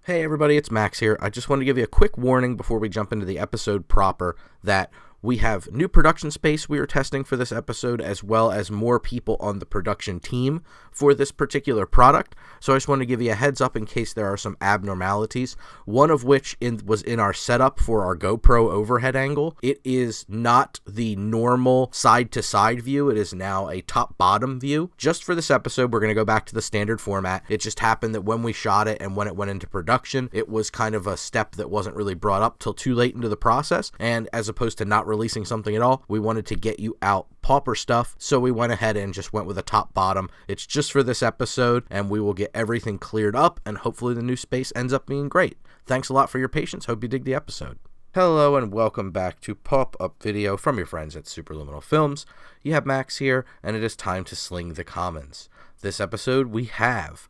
Hey everybody, it's Max here. I just wanted to give you a quick warning before we jump into the episode proper that we have new production space we are testing for this episode, as well as more people on the production team for this particular product. So I just wanted to give you a heads up in case there are some abnormalities, one of which was in our setup for our GoPro overhead angle. It is not the normal side-to-side view. It is now a top-bottom view. Just for this episode, we're going to go back to the standard format. It just happened that when we shot it and when it went into production, it was kind of a step that wasn't really brought up till too late into the process, and as opposed to not releasing something at all, we wanted to get you out Pauper stuff, so we went ahead and just went with a top bottom. It's just for this episode, and we will get everything cleared up, and hopefully the new space ends up being great. Thanks a lot for your patience. Hope you dig the episode. Hello and welcome back to Paup-up video from your friends at Supraliminal Films. You have Max here, and it is time to sling the commons. This episode we have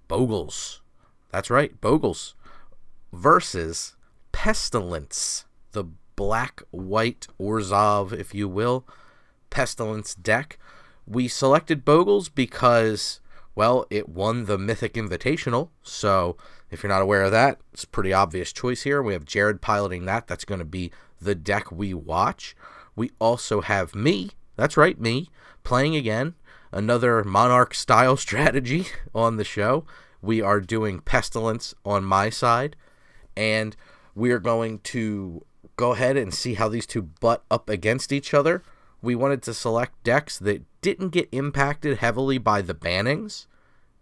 Bogles. That's right, Bogles versus Pestilence, the black-white Orzhov, if you will, Pestilence deck. We selected Bogles because, well, it won the Mythic Invitational, so if you're not aware of that, it's a pretty obvious choice here. We have Jared piloting that. That's going to be the deck we watch. We also have me, that's right, me, playing again, another Monarch-style strategy on the show. We are doing Pestilence on my side, and we are going to go ahead and see how these two butt up against each other. We wanted to select decks that didn't get impacted heavily by the bannings.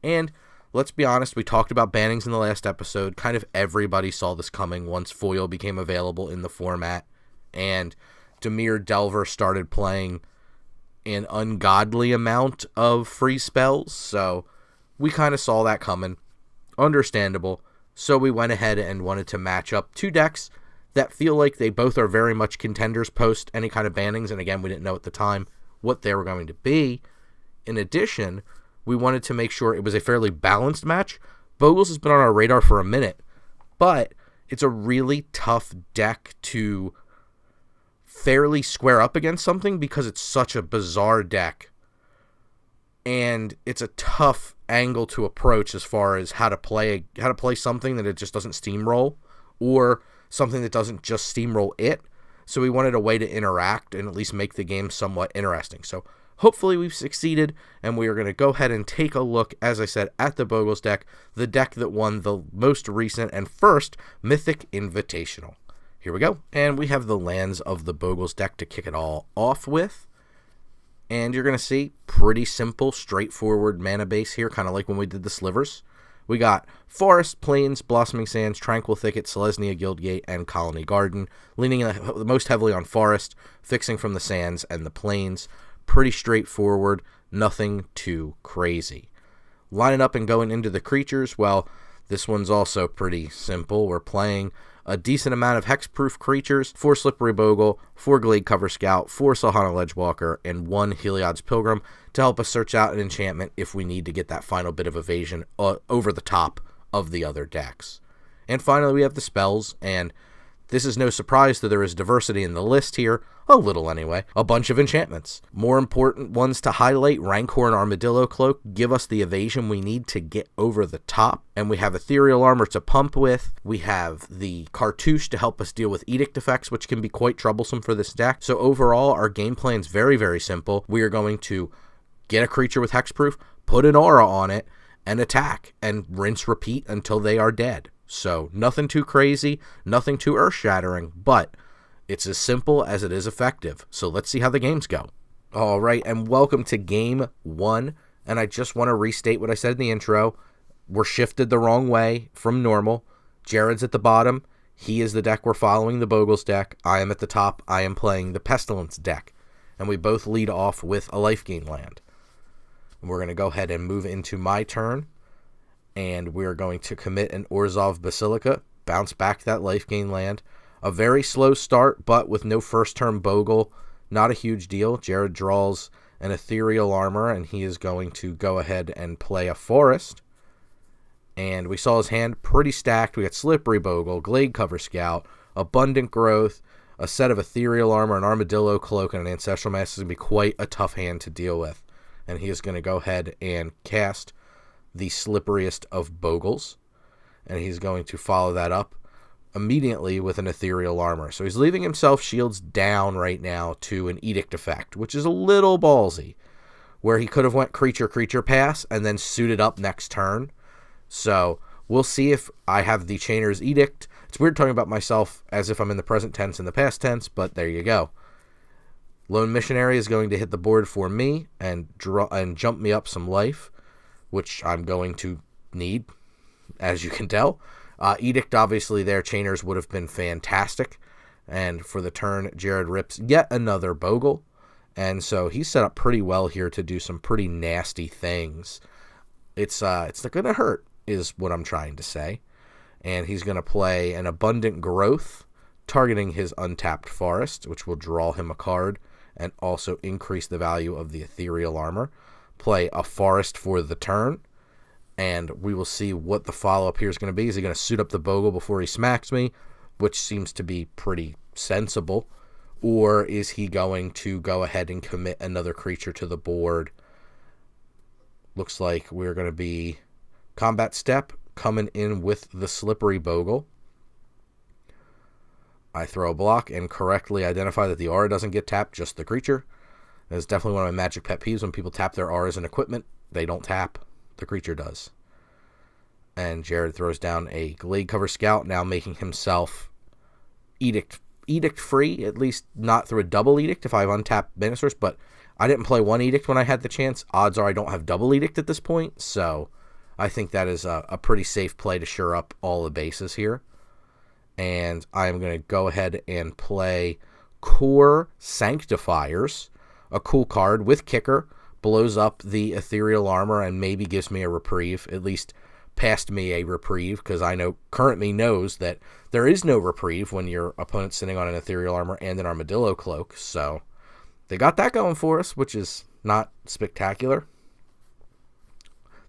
And let's be honest, we talked about bannings in the last episode. Kind of everybody saw this coming once foil became available in the format. And Dimir Delver started playing an ungodly amount of free spells. So we kind of saw that coming. Understandable. So we went ahead and wanted to match up two decks that feel like they both are very much contenders post any kind of bannings, and again, we didn't know at the time what they were going to be. In addition, we wanted to make sure it was a fairly balanced match. Bogles has been on our radar for a minute, but it's a really tough deck to fairly square up against something because it's such a bizarre deck, and it's a tough angle to approach as far as how to play something that it just doesn't steamroll, or something that doesn't just steamroll it. So we wanted a way to interact and at least make the game somewhat interesting. So hopefully we've succeeded, and we are going to go ahead and take a look, as I said, at the Bogles deck, the deck that won the most recent and first Mythic Invitational. Here we go. And we have the lands of the Bogles deck to kick it all off with. And you're going to see pretty simple, straightforward mana base here, kind of like when we did the slivers. We got Forest, Plains, Blossoming Sands, Tranquil Thicket, Selesnya Guildgate, and Colony Garden, leaning the most heavily on Forest, fixing from the Sands and the Plains. Pretty straightforward, nothing too crazy. Lining up and going into the creatures, well, this one's also pretty simple. We're playing a decent amount of hexproof creatures, 4 Slippery Bogle, 4 Glade Cover Scout, 4 Silhana Ledgewalker, and 1 Heliod's Pilgrim to help us search out an enchantment if we need to get that final bit of evasion over the top of the other decks. And finally, we have the spells, and this is no surprise that there is diversity in the list here, a little anyway, a bunch of enchantments. More important ones to highlight, Rancor and Armadillo Cloak give us the evasion we need to get over the top, and we have Ethereal Armor to pump with. We have the Cartouche to help us deal with Edict effects, which can be quite troublesome for this deck. So overall, our game plan is very, very simple. We are going to get a creature with hexproof, put an aura on it, and attack, and rinse repeat until they are dead. So nothing too crazy, nothing too earth-shattering, but it's as simple as it is effective. So let's see how the games go. All right, and welcome to Game 1. And I just want to restate what I said in the intro. We're shifted the wrong way from normal. Jared's at the bottom. He is the deck we're following, the Bogles deck. I am at the top. I am playing the Pestilence deck. And we both lead off with a life gain land. And we're going to go ahead and move into my turn. And we're going to commit an Orzhov Basilica, bounce back that life gain land. A very slow start, but with no first turn Bogle, not a huge deal. Jared draws an Ethereal Armor, and he is going to go ahead and play a Forest. And we saw his hand pretty stacked. We got Slippery Bogle, Glade Cover Scout, Abundant Growth, a set of Ethereal Armor, an Armadillo Cloak, and an Ancestral Mask. Is going to be quite a tough hand to deal with. And he is going to go ahead and cast the slipperiest of Bogles. and he's going to follow that up immediately with an Ethereal Armor. So he's leaving himself shields down right now to an Edict effect, which is a little ballsy, where he could have went creature pass and then suited up next turn. So we'll see if I have the Chainer's Edict. It's weird talking about myself as if I'm in the present tense and the past tense, but there you go. Lone Missionary is going to hit the board for me and jump me up some life, which I'm going to need, as you can tell. Edict, obviously, their Chainers would have been fantastic. And for the turn, Jared rips yet another Bogle. And so he's set up pretty well here to do some pretty nasty things. It's going to hurt, is what I'm trying to say. And he's going to play an Abundant Growth, targeting his untapped Forest, which will draw him a card and also increase the value of the Ethereal Armor. Play a Forest for the turn, and we will see what the follow-up here is going to be. Is he going to suit up the Bogle before he smacks me, which seems to be pretty sensible, or is he going to go ahead and commit another creature to the board? Looks like we're going to be Combat Step coming in with the Slippery Bogle. I throw a block and correctly identify that the aura doesn't get tapped, just the creature. That's definitely one of my magic pet peeves. When people tap their auras and equipment, they don't tap. The creature does. And Jared throws down a Glade Cover Scout, now making himself Edict free, at least not through a double Edict if I have untapped Mana Source, but I didn't play one Edict when I had the chance. Odds are I don't have double Edict at this point, so I think that is a pretty safe play to shore up all the bases here. And I'm going to go ahead and play Core Sanctifiers, a cool card with Kicker, blows up the Ethereal Armor and maybe gives me a reprieve, at least past me a reprieve, because I know currently knows that there is no reprieve when your opponent's sitting on an Ethereal Armor and an Armadillo Cloak, so they got that going for us, which is not spectacular.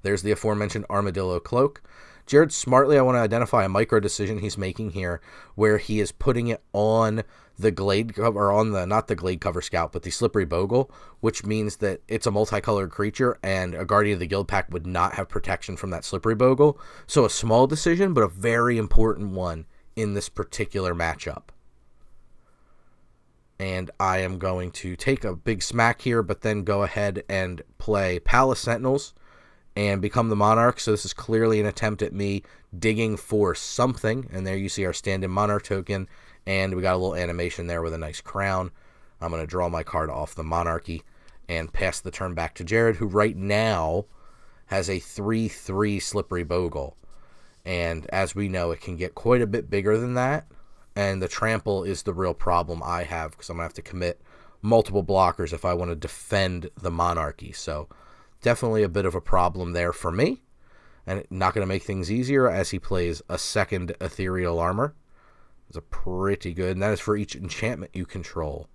There's the aforementioned Armadillo Cloak. Jared smartly, I want to identify a micro decision he's making here where he is putting it on the Glade cover, or on the, not the Glade Cover Scout, but the Slippery Bogle, which means that it's a multicolored creature and a Guardian of the Guild pack would not have protection from that Slippery Bogle. So a small decision, but a very important one in this particular matchup. And I am going to take a big smack here, but then go ahead and play Palace Sentinels and become the Monarch. So this is clearly an attempt at me digging for something. And there you see our stand-in Monarch token. And we got a little animation there with a nice crown. I'm going to draw my card off the Monarchy and pass the turn back to Jared, who right now has a 3/3 Slippery Bogle. And as we know, it can get quite a bit bigger than that. And the trample is the real problem I have, because I'm going to have to commit multiple blockers if I want to defend the Monarchy. So definitely a bit of a problem there for me. And not going to make things easier as he plays a second Ethereal Armor. It's a pretty good, and that is for each enchantment you control.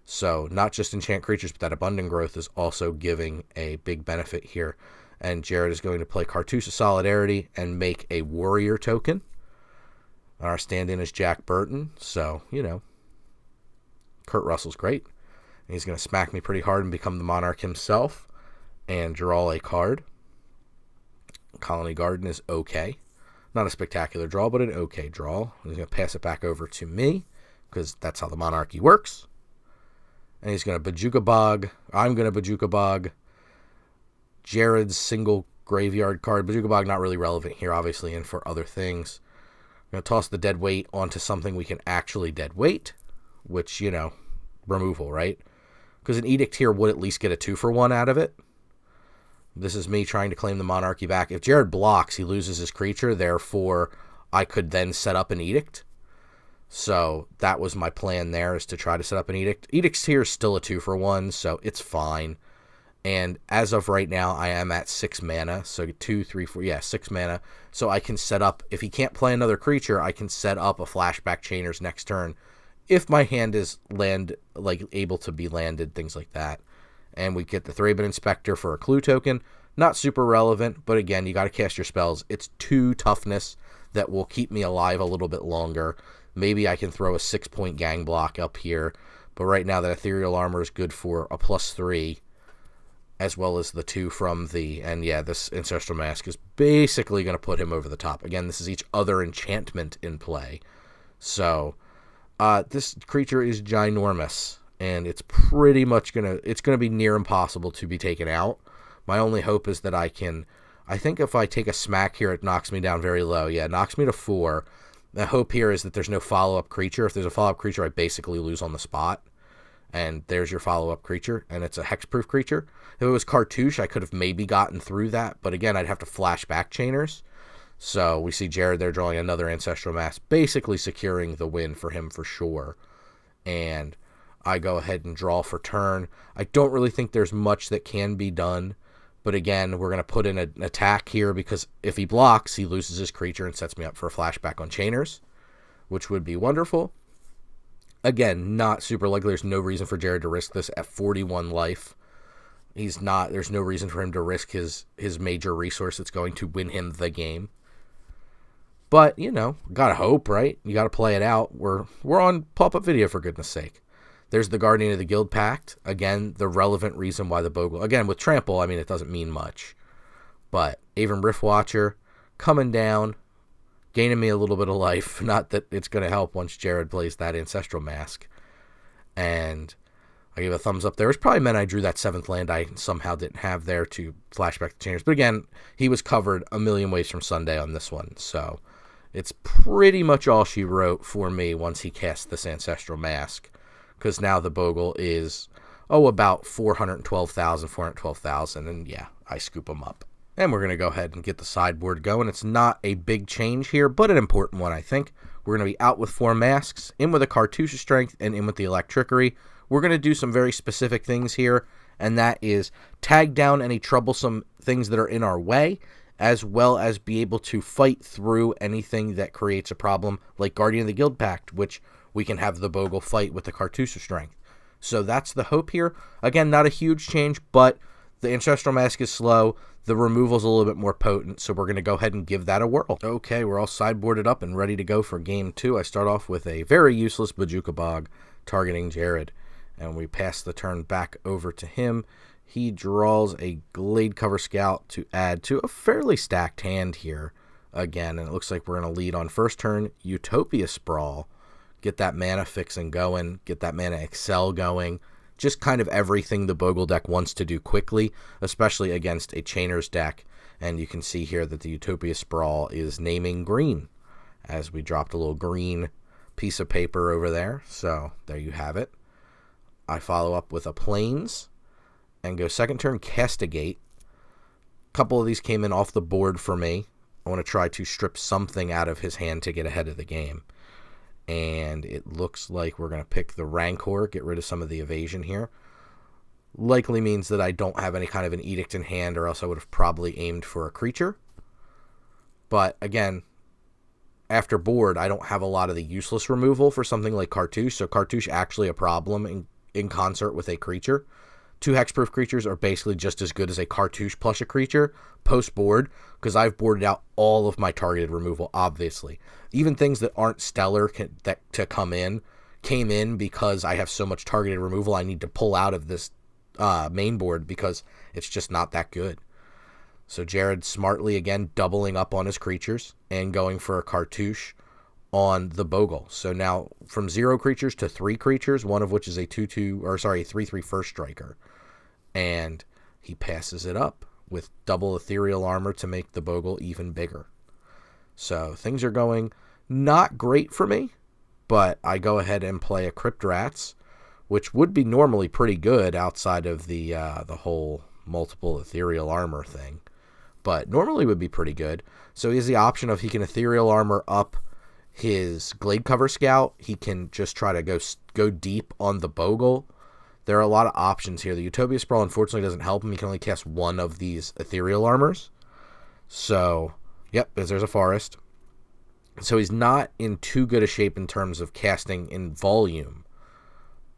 So not just enchant creatures, but that Abundant Growth is also giving a big benefit here. And Jared is going to play Cartouche of Solidarity and make a Warrior token. Our stand-in is Jack Burton, so, you know, Kurt Russell's great. And he's going to smack me pretty hard and become the Monarch himself and draw a card. Colony Garden is okay. Not a spectacular draw, but an okay draw. He's going to pass it back over to me, because that's how the Monarchy works. And he's going to Bojuka Bog. I'm going to Bojuka Bog. Jared's single graveyard card. Bojuka Bog not really relevant here, obviously, and for other things. I'm going to toss the dead weight onto something we can actually dead weight, which, you know, removal, right? Because an Edict here would at least get a 2-for-1 out of it. This is me trying to claim the Monarchy back. If Jared blocks, he loses his creature. Therefore, I could then set up an Edict. So that was my plan there, is to try to set up an Edict. Edict's here is still a 2-for-1, so it's fine. And as of right now, I am at 6 mana. So 2, 3, 4, yeah, 6 mana. So I can set up, if he can't play another creature, I can set up a Flashback Chainers next turn. If my hand is able to be landed, things like that. And we get the Thraben Inspector for a clue token. Not super relevant, but again, you got to cast your spells. It's 2 toughness that will keep me alive a little bit longer. Maybe I can throw a 6-point gang block up here. But right now, that Ethereal Armor is good for a +3. as well as the 2 from and yeah, this Ancestral Mask is basically going to put him over the top. Again, this is each other enchantment in play. So, this creature is ginormous, and it's pretty much it's going to be near impossible to be taken out. My only hope is that I think if I take a smack here, it knocks me down very low. Yeah, it knocks me to 4. The hope here is that there's no follow-up creature. If there's a follow-up creature, I basically lose on the spot. And there's your follow-up creature, and it's a hexproof creature. If it was Cartouche, I could have maybe gotten through that, but again, I'd have to flash back Chainers. So we see Jared there drawing another Ancestral Mask, basically securing the win for him for sure. And I go ahead and draw for turn. I don't really think there's much that can be done, but again, we're going to put in an attack here because if he blocks, he loses his creature and sets me up for a flashback on Chainers, which would be wonderful. Again, not super likely. There's no reason for Jared to risk this at 41 life. There's no reason for him to risk his major resource that's going to win him the game. But, gotta hope, right? You gotta play it out. We're on Paup-up video, for goodness sake. There's the Guardian of the Guild Pact. Again, the relevant reason why the Bogle... Again, with Trample, it doesn't mean much. But Avon Riftwatcher coming down, gaining me a little bit of life. Not that it's going to help once Jared plays that Ancestral Mask. And I gave a thumbs up there. It was probably meant I drew that 7th land I somehow didn't have there to flashback the Chainers. But again, he was covered a million ways from Sunday on this one. So it's pretty much all she wrote for me once he cast this Ancestral Mask. Because now the Bogle is, about 412,000. And yeah, I scoop him up. And we're going to go ahead and get the sideboard going. It's not a big change here, but an important one, I think. We're going to be out with 4 masks, in with a Cartouche Strength, and in with the Electrickery. We're going to do some very specific things here, and that is tag down any troublesome things that are in our way, as well as be able to fight through anything that creates a problem, like Guardian of the Guild Pact, which we can have the Bogle fight with the Cartouche Strength. So that's the hope here. Again, not a huge change, but the Ancestral Mask is slow. The removal's a little bit more potent, so we're going to go ahead and give that a whirl. Okay, we're all sideboarded up and ready to go for game 2. I start off with a very useless Bojuka Bog targeting Jared, and we pass the turn back over to him. He draws a Gladecover Scout to add to a fairly stacked hand here again, and it looks like we're going to lead on first turn Utopia Sprawl. Get that mana fixing going, get that mana Excel going. Just kind of everything the Bogle deck wants to do quickly, especially against a Chainers deck. And you can see here that the Utopia Sprawl is naming green, as we dropped a little green piece of paper over there. So there you have it. I follow up with a Plains and go second turn Castigate. A couple of these came in off the board for me. I want to try to strip something out of his hand to get ahead of the game. And it looks like we're going to pick the Rancor, get rid of some of the evasion here. Likely means that I don't have any kind of an edict in hand, or else I would have probably aimed for a creature. But again, after board, I don't have a lot of the useless removal for something like Cartouche, so Cartouche actually a problem in concert with a creature. 2 hexproof creatures are basically just as good as a Cartouche plus a creature post-board, because I've boarded out all of my targeted removal, obviously. Even things that aren't stellar to come in, came in because I have so much targeted removal I need to pull out of this main board because it's just not that good. So Jared smartly, again, doubling up on his creatures and going for a Cartouche on the Bogle. So now from 0 creatures to 3 creatures, one of which is a 3/3 first striker. And he passes it up with double ethereal armor to make the Bogle even bigger. So things are going not great for me, but I go ahead and play a Crypt Rats, which would be normally pretty good outside of the whole multiple ethereal armor thing, but normally would be pretty good. So he has the option of he can ethereal armor up his Gladecover Scout. He can just try to go deep on the Bogle. There are a lot of options here. The Utopia Sprawl unfortunately doesn't help him. He can only cast one of these ethereal armors. So, yep, there's a forest. So he's not in too good a shape in terms of casting in volume.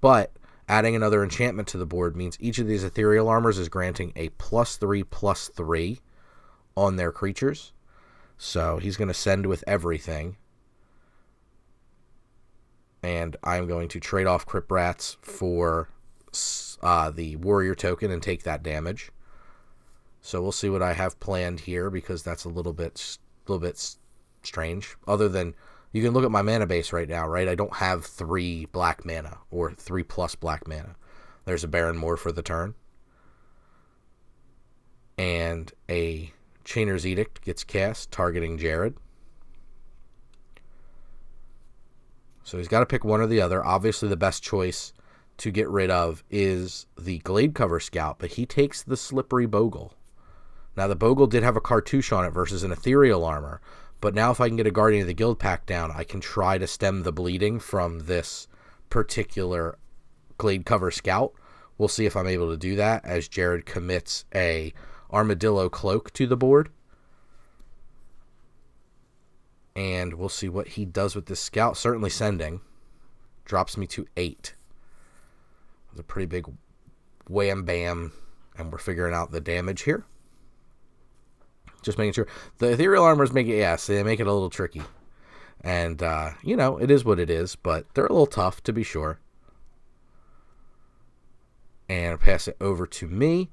But adding another enchantment to the board means each of these ethereal armors is granting a +3/+3 on their creatures. So he's going to send with everything. And I'm going to trade off Crypt Rats for the warrior token and take that damage. So we'll see what I have planned here, because that's a little bit strange. Other than, you can look at my mana base right now, right? I don't have 3 black mana or 3+ black mana. There's a Baron Moor for the turn. And a Chainer's Edict gets cast, targeting Jared. So he's got to pick one or the other. Obviously, the best choice to get rid of is the Gladecover Scout, but he takes the Slippery Bogle. Now, the Bogle did have a cartouche on it versus an Ethereal Armor, but now if I can get a Guardian of the Guild pack down, I can try to stem the bleeding from this particular Gladecover Scout. We'll see if I'm able to do that, as Jared commits a Armadillo Cloak to the board. And we'll see what he does with this Scout. Certainly sending. Drops me to 8. It's a pretty big wham bam, and we're figuring out the damage here. Just making sure. The Ethereal Armors make it, yes, they make it a little tricky. And, it is what it is, but they're a little tough, to be sure. And I'll pass it over to me.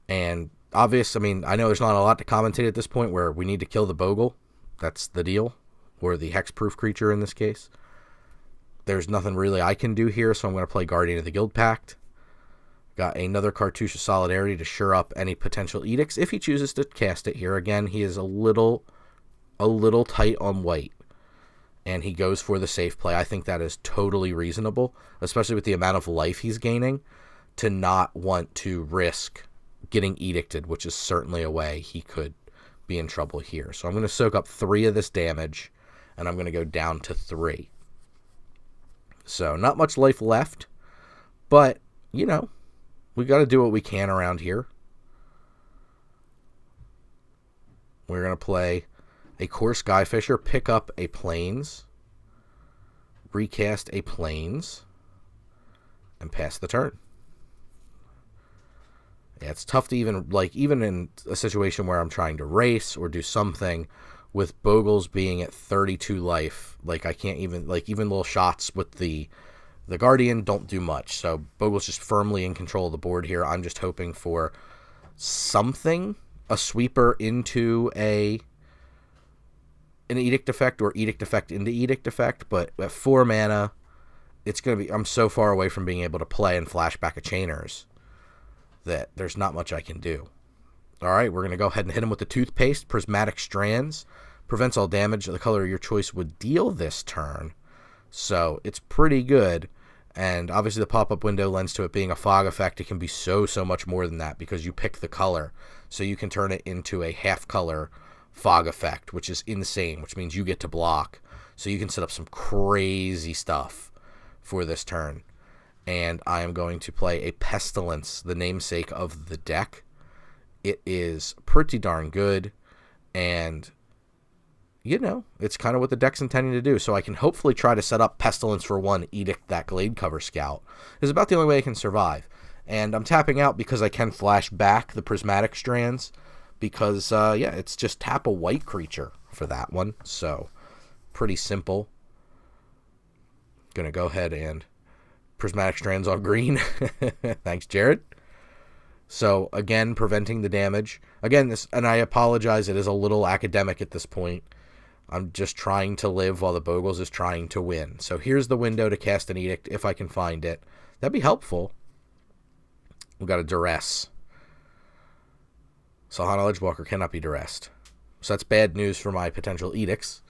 And I know there's not a lot to commentate at this point, where we need to kill the Bogle. That's the deal. Or the hexproof creature in this case. There's nothing really I can do here, so I'm going to play Guardian of the Guild Pact. Got another Cartouche of Solidarity to shore up any potential edicts if he chooses to cast it here. Again, he is a little tight on white, and he goes for the safe play. I think that is totally reasonable, especially with the amount of life he's gaining, to not want to risk getting edicted, which is certainly a way he could be in trouble here. So I'm going to soak up 3 of this damage, and I'm going to go down to 3. So not much life left, but, we got to do what we can around here. We're going to play a Core Skyfisher, pick up a Plains, recast a Plains, and pass the turn. Yeah, it's tough to even in a situation where I'm trying to race or do something, with Bogles being at 32 life, I can't even little shots with the Guardian don't do much. So Bogle's just firmly in control of the board here. I'm just hoping for something, a sweeper into an Edict effect, or Edict effect into Edict effect. But at 4 mana, I'm so far away from being able to play and flash back a Chainers that there's not much I can do. All right, we're going to go ahead and hit him with the Toothpaste. Prismatic Strands prevents all damage the color of your choice would deal this turn. So it's pretty good. And obviously the pop-up window lends to it being a fog effect. It can be so much more than that, because you pick the color. So you can turn it into a half-color fog effect, which is insane, which means you get to block. So you can set up some crazy stuff for this turn. And I am going to play a Pestilence, the namesake of the deck. It is pretty darn good, and it's kind of what the deck's intending to do. So I can hopefully try to set up Pestilence for 1, Edict that Gladecover Scout. Is about the only way I can survive. And I'm tapping out because I can flash back the Prismatic Strands, because, it's just tap a white creature for that one. So, pretty simple. Going to go ahead and Prismatic Strands on green. Thanks, Jared. So, again, preventing the damage. Again, and I apologize, it is a little academic at this point. I'm just trying to live while the Bogles is trying to win. So here's the window to cast an Edict, if I can find it. That'd be helpful. We've got a Duress. Sahana Edgewalker cannot be duressed. So that's bad news for my potential Edicts.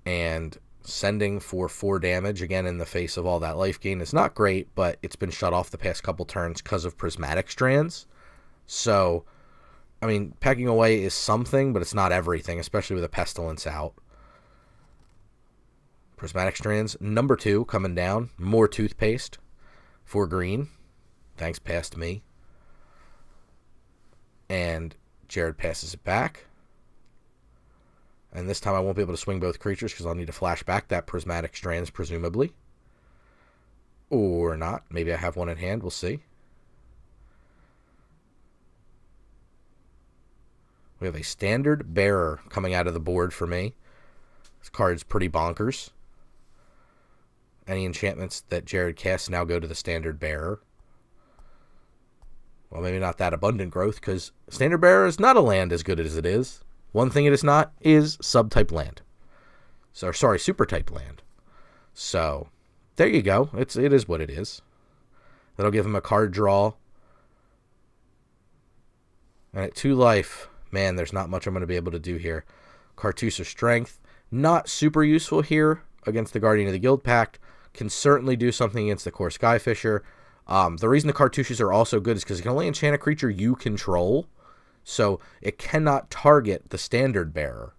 And sending for 4 damage, again, in the face of all that life gain, is not great, but it's been shut off the past couple turns because of Prismatic Strands. So, packing away is something, but it's not everything, especially with a Pestilence out. Prismatic Strands, number 2, coming down. More Toothpaste for green. Thanks, past me. And Jared passes it back. And this time I won't be able to swing both creatures because I'll need to flash back that Prismatic Strands, presumably. Or not. Maybe I have one in hand. We'll see. We have a Standard Bearer coming out of the board for me. This card's pretty bonkers. Any enchantments that Jared casts now go to the standard bearer. Well, maybe not that abundant growth, because standard bearer is not a land as good as it is. One thing it is not is subtype land. So, sorry, super type land. So, there you go. It is what it is. That'll give him a card draw. And at 2 life, man, there's not much I'm going to be able to do here. Cartouche Strength, not super useful here against the Guardian of the Guild Pact. Can certainly do something against the Core Skyfisher. The reason the cartouches are also good is because it can only enchant a creature you control. So it cannot target the standard bearer,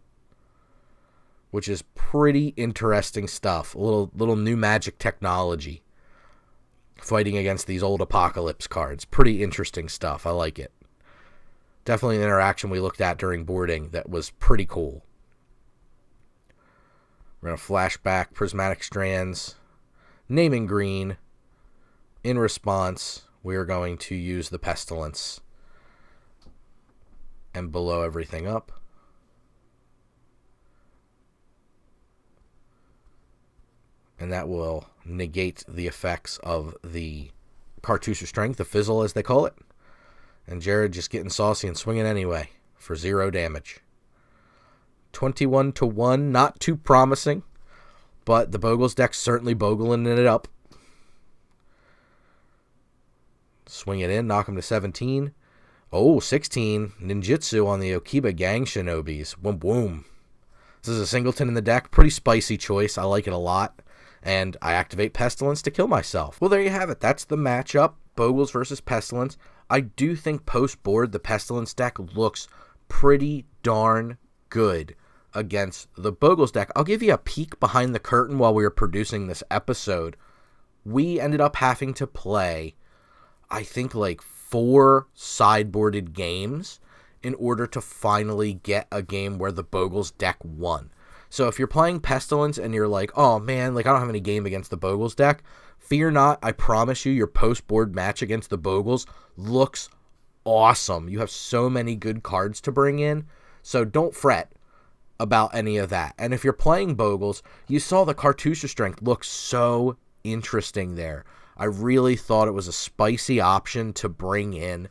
which is pretty interesting stuff. A little new magic technology fighting against these old Apocalypse cards. Pretty interesting stuff. I like it. Definitely an interaction we looked at during boarding that was pretty cool. We're going to flash back Prismatic Strands, naming green. In response, we are going to use the Pestilence and blow everything up. And that will negate the effects of the Cartouche Strength, the fizzle as they call it. And Jared just getting saucy and swinging anyway for 0 damage. 21-1, not too promising, but the Bogles deck's certainly bogling it up. Swing it in, knock him to 17. Oh, 16. Ninjutsu on the Okiba Gang Shinobis. Boom, boom. This is a singleton in the deck. Pretty spicy choice. I like it a lot. And I activate Pestilence to kill myself. Well, there you have it. That's the matchup. Bogles versus Pestilence. I do think post-board the Pestilence deck looks pretty darn good against the Bogles deck. I'll give you a peek behind the curtain while we were producing this episode. We ended up having to play, I think, like 4 sideboarded games in order to finally get a game where the Bogles deck won. So if you're playing Pestilence and you're like, oh man, like I don't have any game against the Bogles deck, fear not, I promise you your post-board match against the Bogles looks awesome. You have so many good cards to bring in, so don't fret about any of that. And if you're playing Bogles, you saw the Cartouche Strength look so interesting there. I really thought it was a spicy option to bring in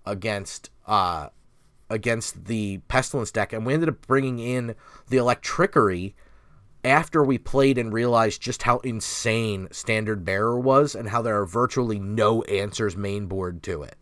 against the Pestilence deck, and we ended up bringing in the Electrickery after we played and realized just how insane Standard Bearer was and how there are virtually no answers main board to it.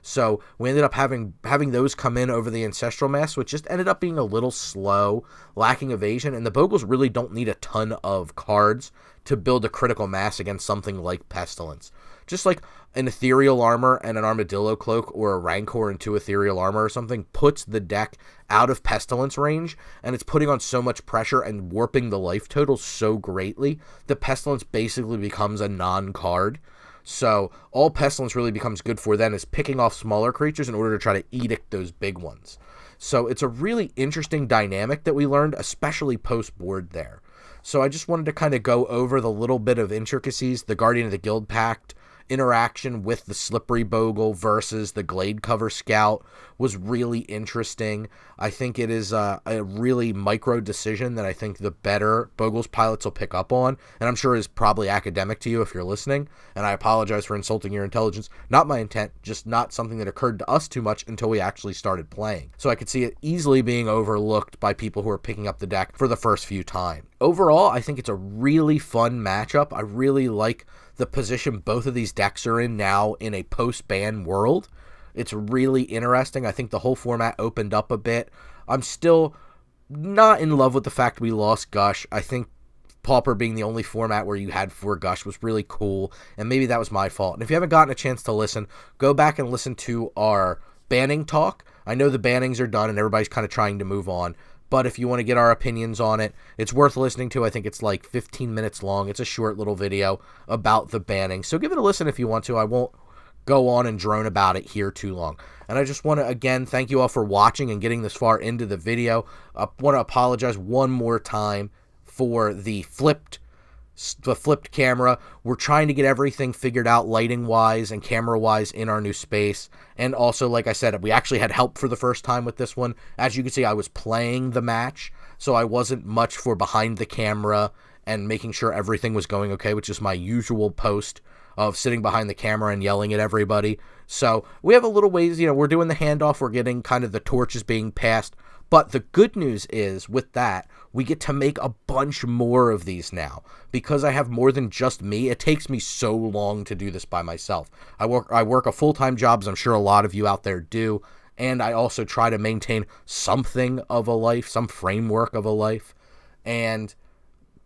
So we ended up having those come in over the Ancestral Mass, which just ended up being a little slow, lacking evasion, and the Bogles really don't need a ton of cards to build a critical mass against something like Pestilence. Just like an Ethereal Armor and an Armadillo Cloak or a Rancor and 2 Ethereal Armor or something puts the deck out of Pestilence range, and it's putting on so much pressure and warping the life total so greatly that Pestilence basically becomes a non-card. So all Pestilence really becomes good for then is picking off smaller creatures in order to try to edict those big ones. So it's a really interesting dynamic that we learned, especially post-board there. So I just wanted to kind of go over the little bit of intricacies, the Guardian of the Guild Pact interaction with the Slippery Bogle versus the Glade Cover Scout was really interesting. I think it is a really micro decision that I think the better Bogles pilots will pick up on, and I'm sure is probably academic to you if you're listening, and I apologize for insulting your intelligence. Not my intent, just not something that occurred to us too much until we actually started playing. So I could see it easily being overlooked by people who are picking up the deck for the first few times. Overall, I think it's a really fun matchup. I really like the position both of these decks are in now in a post-ban world. It's really interesting. I think the whole format opened up a bit. I'm still not in love with the fact we lost Gush. I think Pauper being the only format where you had 4 Gush was really cool, and maybe that was my fault. And if you haven't gotten a chance to listen, go back and listen to our banning talk. I know the bannings are done and everybody's kind of trying to move on, but if you want to get our opinions on it, it's worth listening to. I think it's like 15 minutes long. It's a short little video about the banning. So give it a listen if you want to. I won't go on and drone about it here too long. And I just want to, again, thank you all for watching and getting this far into the video. I want to apologize one more time for the flipped camera. We're trying to get everything figured out lighting wise and camera wise in our new space. And also, like I said, we actually had help for the first time with this one. As you can see, I was playing the match, so I wasn't much for behind the camera and making sure everything was going okay, which is my usual post of sitting behind the camera and yelling at everybody. So we have a little ways, we're doing the handoff, we're getting kind of the torches being passed. But the good news is, with that, we get to make a bunch more of these now. Because I have more than just me, it takes me so long to do this by myself. I work a full-time job, as I'm sure a lot of you out there do, and I also try to maintain something of a life, some framework of a life. And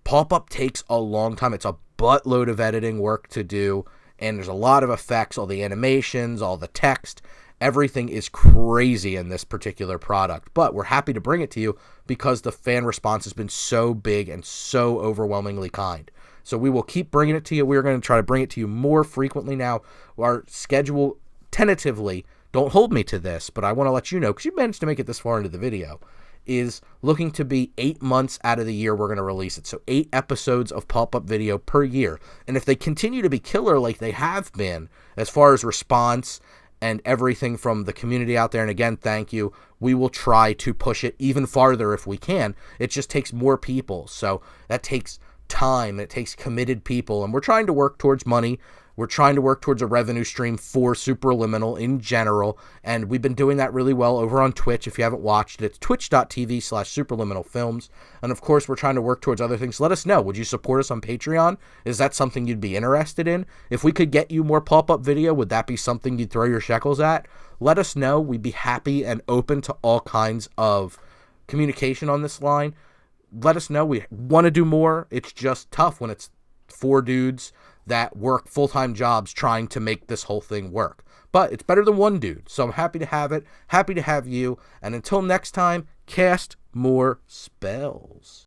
Paup-up takes a long time. It's a buttload of editing work to do, and there's a lot of effects, all the animations, all the text. Everything is crazy in this particular product, but we're happy to bring it to you because the fan response has been so big and so overwhelmingly kind. So we will keep bringing it to you. We're going to try to bring it to you more frequently now. Our schedule, tentatively, don't hold me to this, but I want to let you know, because you managed to make it this far into the video, is looking to be 8 months out of the year we're going to release it. So 8 episodes of Paup-up video per year. And if they continue to be killer like they have been, as far as response and everything from the community out there, and again, thank you, we will try to push it even farther if we can. It just takes more people. So that takes time. It takes committed people. And we're trying to work towards money. We're trying to work towards a revenue stream for Supraliminal in general, and we've been doing that really well over on Twitch. If you haven't watched it, it's twitch.tv/supraliminalfilms. And of course, we're trying to work towards other things. Let us know. Would you support us on Patreon? Is that something you'd be interested in? If we could get you more Paup-up video, would that be something you'd throw your shekels at? Let us know. We'd be happy and open to all kinds of communication on this line. Let us know. We want to do more. It's just tough when it's 4 dudes that work full-time jobs trying to make this whole thing work. But it's better than 1 dude, so I'm happy to have it, happy to have you, and until next time, cast more spells.